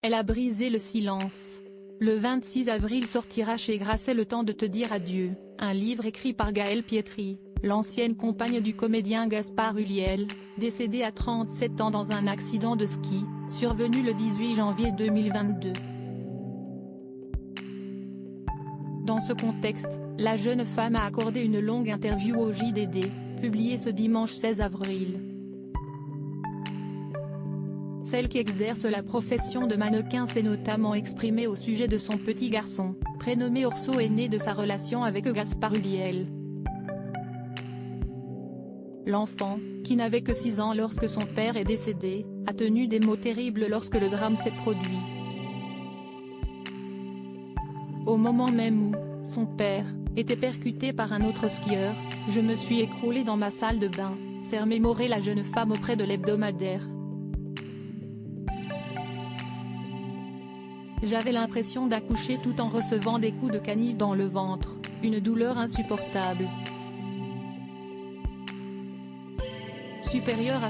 Elle a brisé le silence. Le 26 avril sortira chez Grasset Le temps de te dire adieu, un livre écrit par Gaëlle Pietri, l'ancienne compagne du comédien Gaspard Ulliel, décédée à 37 ans dans un accident de ski, survenu le 18 janvier 2022. Dans ce contexte, la jeune femme a accordé une longue interview au JDD, publiée ce dimanche 16 avril. Celle qui exerce la profession de mannequin s'est notamment exprimée au sujet de son petit garçon, prénommé Orso et né de sa relation avec Gaspard Ulliel. L'enfant, qui n'avait que 6 ans lorsque son père est décédé, a tenu des mots terribles lorsque le drame s'est produit. Au moment même où, son père, était percuté par un autre skieur, je me suis écroulée dans ma salle de bain, s'est remémorée la jeune femme auprès de l'hebdomadaire. J'avais l'impression d'accoucher tout en recevant des coups de canif dans le ventre, une douleur insupportable. Supérieur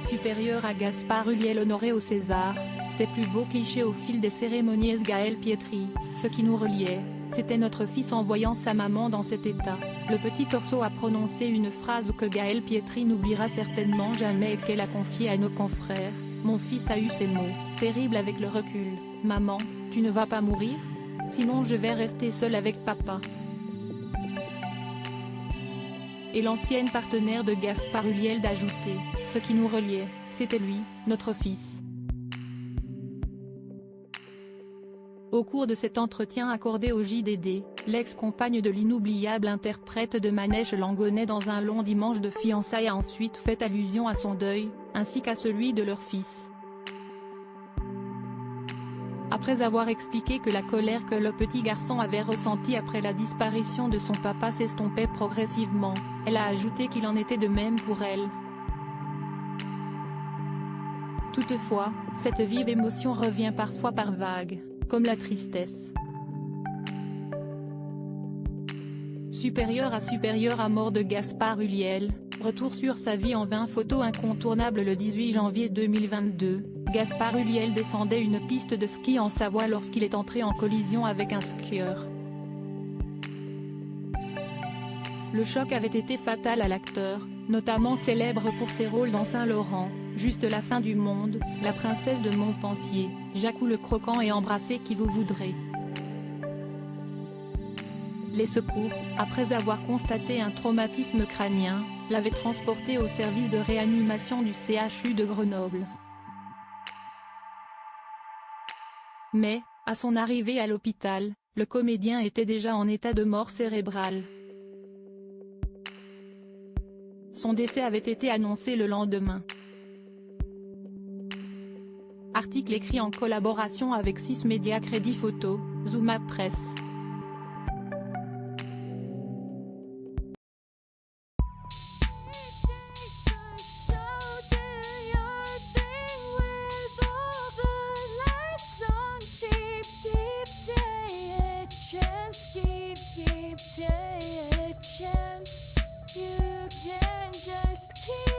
à Gaspard Ulliel honoré au César, ses plus beaux clichés au fil des cérémonies. Gaëlle Pietri, ce qui nous reliait, c'était notre fils. En voyant sa maman dans cet état, le petit Orso a prononcé une phrase que Gaëlle Pietri n'oubliera certainement jamais et qu'elle a confiée à nos confrères. Mon fils a eu ces mots, terribles avec le recul: maman, tu ne vas pas mourir? Sinon je vais rester seule avec papa. Et l'ancienne partenaire de Gaspard Ulliel d'ajouter, ce qui nous reliait, c'était lui, notre fils. Au cours de cet entretien accordé au JDD, l'ex-compagne de l'inoubliable interprète de Manèche Langonais dans un long dimanche de fiançailles a ensuite fait allusion à son deuil, ainsi qu'à celui de leur fils. Après avoir expliqué que la colère que le petit garçon avait ressentie après la disparition de son papa s'estompait progressivement, elle a ajouté qu'il en était de même pour elle. Toutefois, cette vive émotion revient parfois par vagues, comme la tristesse. Supérieur à mort de Gaspard Ulliel, retour sur sa vie en 20 photos incontournables. Le 18 janvier 2022, Gaspard Ulliel descendait une piste de ski en Savoie lorsqu'il est entré en collision avec un skieur. Le choc avait été fatal à l'acteur, notamment célèbre pour ses rôles dans Saint-Laurent, Juste la fin du monde, La princesse de Montpensier, Jacou le croquant et Embrasser qui vous voudrez. Les secours, après avoir constaté un traumatisme crânien, l'avaient transporté au service de réanimation du CHU de Grenoble. Mais, à son arrivée à l'hôpital, le comédien était déjà en état de mort cérébrale. Son décès avait été annoncé le lendemain. Article écrit en collaboration avec 6 médias: Crédit Photo, Zooma Presse. You can just keep